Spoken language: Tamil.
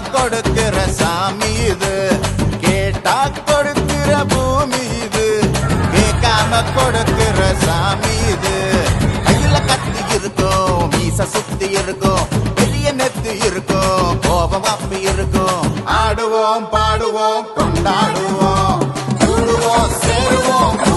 கொடுக்கிற சாமி இது, கேட்டா கொடுக்கிற பூமி இது, கேட்காம கொடுக்கிற சாமி இது. கையில கத்தி இருக்கும், மீச சுத்தி இருக்கும், பெரிய நெத்து இருக்கும், கோபம் அப்பி இருக்கும். ஆடுவோம் பாடுவோம் கொண்டாடுவோம், கூடுவோம் சேருவோம்.